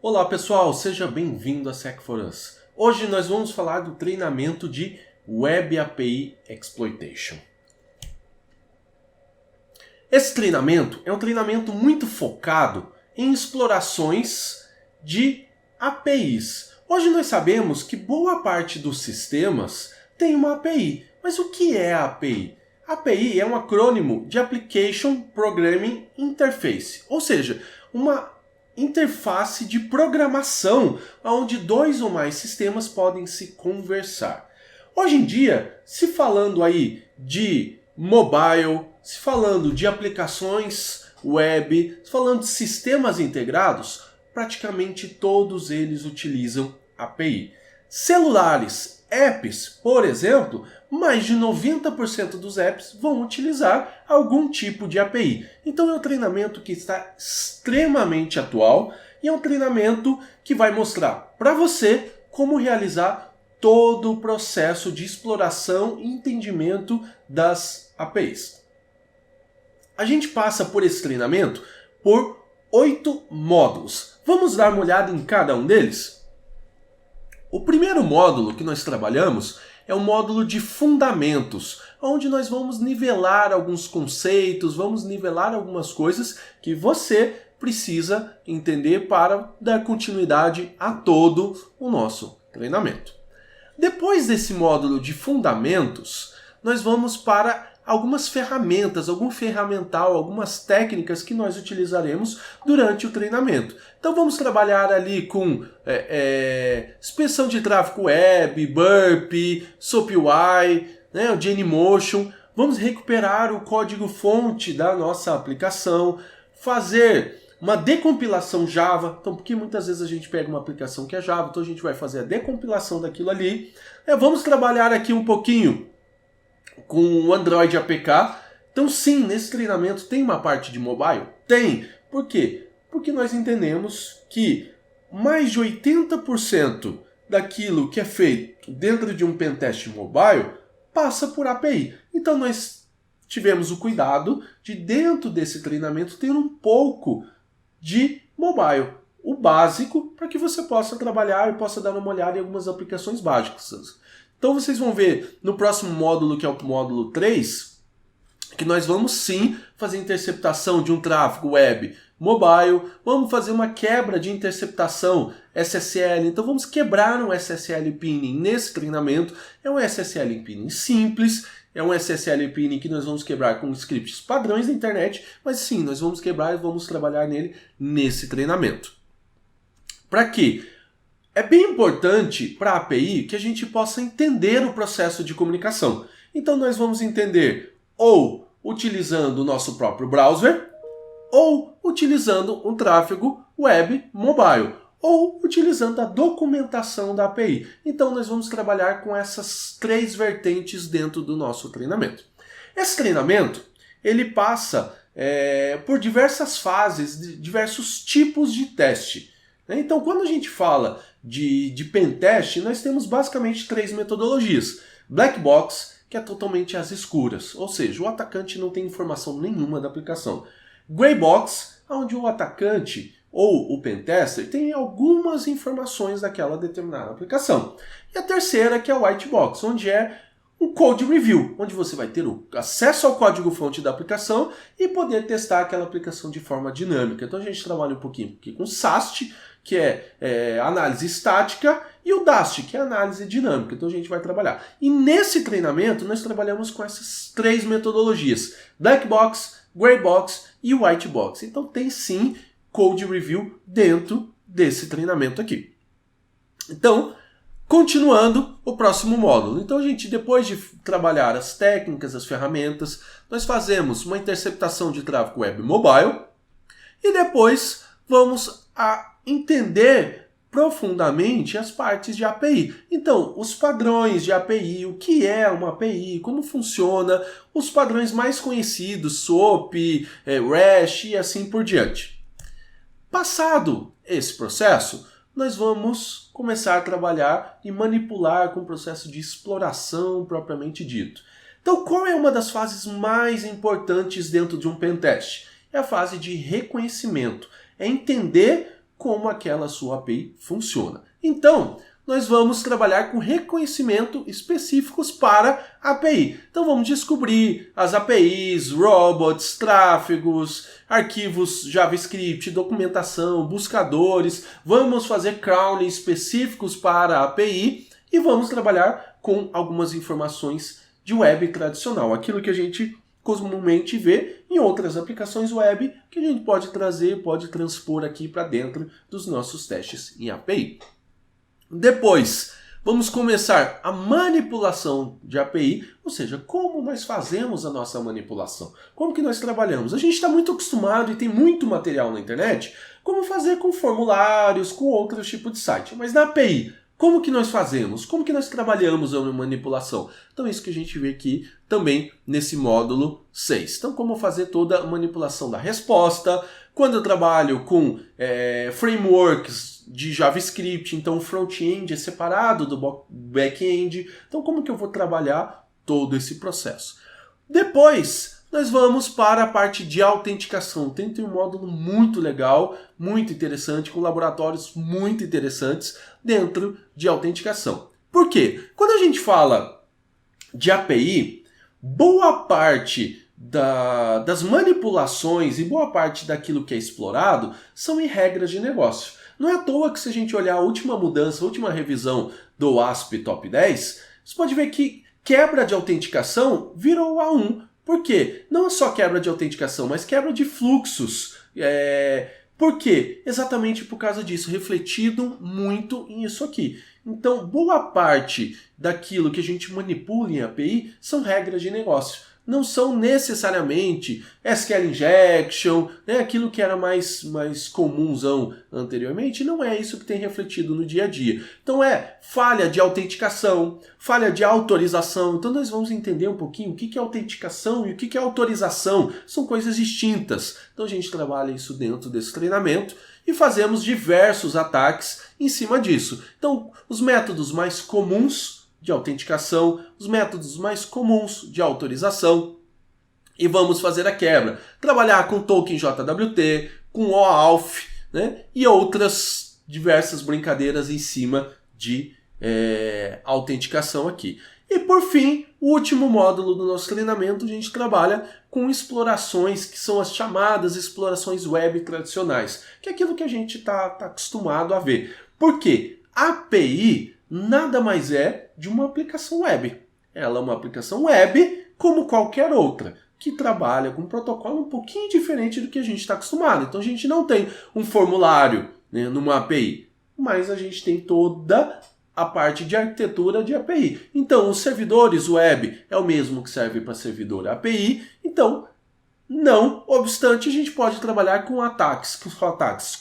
Olá pessoal, seja bem-vindo a Sec4Us. Hoje nós vamos falar do treinamento de Web API Exploitation. Esse treinamento é um treinamento muito focado em explorações de APIs. Hoje nós sabemos que boa parte dos sistemas tem uma API. Mas o que é a API? A API é um acrônimo de Application Programming Interface, ou seja, uma interface de programação onde dois ou mais sistemas podem se conversar. Hoje em dia, se falando aí de mobile, se falando de aplicações web, se falando de sistemas integrados, praticamente todos eles utilizam API. Celulares, apps, por exemplo, mais de 90% dos apps vão utilizar algum tipo de API. Então é um treinamento que está extremamente atual e é um treinamento que vai mostrar para você como realizar todo o processo de exploração e entendimento das APIs. A gente passa por esse treinamento por 8 módulos. Vamos dar uma olhada em cada um deles? O primeiro módulo que nós trabalhamos é o módulo de fundamentos, onde nós vamos nivelar alguns conceitos, vamos nivelar algumas coisas que você precisa entender para dar continuidade a todo o nosso treinamento. Depois desse módulo de fundamentos, nós vamos para algumas ferramentas, algum ferramental, algumas técnicas que nós utilizaremos durante o treinamento. Então vamos trabalhar ali com inspeção de tráfego web, Burp, SoapUI, o Genymotion. Vamos recuperar o código-fonte da nossa aplicação, fazer uma decompilação Java, então porque muitas vezes a gente pega uma aplicação que é Java, então a gente vai fazer a decompilação daquilo ali. Vamos trabalhar aqui um pouquinho com o Android APK. Então sim, nesse treinamento tem uma parte de mobile? Tem. Por quê? Porque nós entendemos que mais de 80% daquilo que é feito dentro de um pentest mobile passa por API. Então nós tivemos o cuidado de, dentro desse treinamento, ter um pouco de mobile, o básico, para que você possa trabalhar e possa dar uma olhada em algumas aplicações básicas. Então vocês vão ver no próximo módulo, que é o módulo 3, que nós vamos sim fazer interceptação de um tráfego web mobile, vamos fazer uma quebra de interceptação SSL, então vamos quebrar um SSL pinning nesse treinamento. É um SSL pinning simples, é um SSL pinning que nós vamos quebrar com scripts padrões da internet, mas sim, nós vamos quebrar e vamos trabalhar nele nesse treinamento. Para quê? É bem importante para a API que a gente possa entender o processo de comunicação. Então nós vamos entender ou utilizando o nosso próprio browser, ou utilizando um tráfego web mobile, ou utilizando a documentação da API. Então nós vamos trabalhar com essas 3 vertentes dentro do nosso treinamento. Esse treinamento ele passa por diversas fases, diversos tipos de teste. Então quando a gente fala de pentest, nós temos basicamente 3 metodologias. Black Box, que é totalmente às escuras, ou seja, o atacante não tem informação nenhuma da aplicação. Gray Box, onde o atacante ou o pentester tem algumas informações daquela determinada aplicação. E a terceira, que é o White Box, onde é um Code Review, onde você vai ter o acesso ao código-fonte da aplicação e poder testar aquela aplicação de forma dinâmica. Então a gente trabalha um pouquinho aqui com SAST, que é análise estática, e o DAST, que é análise dinâmica. Então a gente vai trabalhar. E nesse treinamento nós trabalhamos com essas 3 metodologias: Black Box, Gray Box e White Box. Então tem sim Code Review dentro desse treinamento aqui. Então, continuando o próximo módulo. Então a gente, depois de trabalhar as técnicas, as ferramentas, nós fazemos uma interceptação de tráfego web mobile e depois vamos a entender profundamente as partes de API. Então, os padrões de API, o que é uma API, como funciona, os padrões mais conhecidos, SOAP, REST e assim por diante. Passado esse processo, nós vamos começar a trabalhar e manipular com o processo de exploração propriamente dito. Então, qual é uma das fases mais importantes dentro de um pentest? É a fase de reconhecimento. É entender como aquela sua API funciona. Então, nós vamos trabalhar com reconhecimento específicos para a API. Então vamos descobrir as APIs, robots, tráfegos, arquivos JavaScript, documentação, buscadores. Vamos fazer crawling específicos para a API e vamos trabalhar com algumas informações de web tradicional. Aquilo que a gente comumente vê em outras aplicações web que a gente pode trazer, pode transpor aqui para dentro dos nossos testes em API. Depois, vamos começar a manipulação de API, ou seja, como nós fazemos a nossa manipulação, como que nós trabalhamos. A gente está muito acostumado e tem muito material na internet, como fazer com formulários, com outros tipos de site. Mas na API, como que nós fazemos? Como que nós trabalhamos a manipulação? Então é isso que a gente vê aqui também nesse módulo 6. Então como fazer toda a manipulação da resposta. Quando eu trabalho com frameworks de JavaScript, então o front-end é separado do back-end. Então como que eu vou trabalhar todo esse processo? Depois nós vamos para a parte de autenticação. Tem um módulo muito legal, muito interessante, com laboratórios muito interessantes dentro de autenticação. Por quê? Quando a gente fala de API, boa parte das manipulações e boa parte daquilo que é explorado são em regras de negócio. Não é à toa que se a gente olhar a última mudança, a última revisão do WASP Top 10, você pode ver que quebra de autenticação virou A1. Por quê? Não é só quebra de autenticação, mas quebra de fluxos. Por quê? Exatamente por causa disso, refletido muito nisso aqui. Então, boa parte daquilo que a gente manipula em API são regras de negócio. Não são necessariamente SQL injection, né, aquilo que era mais comunzão anteriormente, não é isso que tem refletido no dia a dia. Então é falha de autenticação, falha de autorização. Então nós vamos entender um pouquinho o que é autenticação e o que é autorização. São coisas distintas. Então a gente trabalha isso dentro desse treinamento e fazemos diversos ataques em cima disso. Então os métodos mais comuns de autenticação, os métodos mais comuns de autorização, e vamos fazer a quebra. Trabalhar com token JWT, com OAuth, né, e outras diversas brincadeiras em cima de autenticação aqui. E por fim, o último módulo do nosso treinamento, a gente trabalha com explorações, que são as chamadas explorações web tradicionais, que é aquilo que a gente está acostumado a ver. Por quê? A API nada mais é de uma aplicação web. Ela é uma aplicação web como qualquer outra, que trabalha com um protocolo um pouquinho diferente do que a gente está acostumado. Então a gente não tem um formulário, né, numa API, mas a gente tem toda a parte de arquitetura de API. Então os servidores web é o mesmo que serve para servidor API. Então, não obstante, a gente pode trabalhar com ataques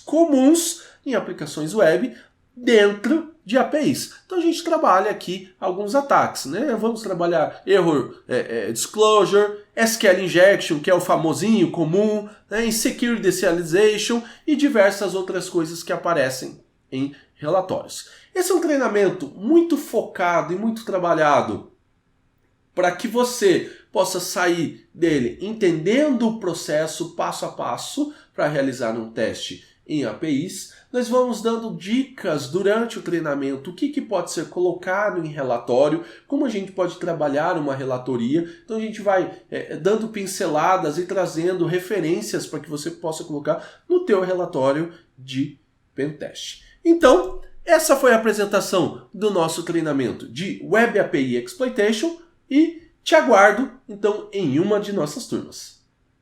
comuns em aplicações web dentro de APIs. Então a gente trabalha aqui alguns ataques, né? Vamos trabalhar error disclosure, SQL injection, que é o famosinho comum, né? Insecure initialization e diversas outras coisas que aparecem em relatórios. Esse é um treinamento muito focado e muito trabalhado para que você possa sair dele entendendo o processo passo a passo para realizar um teste em APIs. Nós vamos dando dicas durante o treinamento, o que pode ser colocado em relatório, como a gente pode trabalhar uma relatoria. Então a gente vai dando pinceladas e trazendo referências para que você possa colocar no teu relatório de Pentest. Então, essa foi a apresentação do nosso treinamento de Web API Exploitation e te aguardo então em uma de nossas turmas.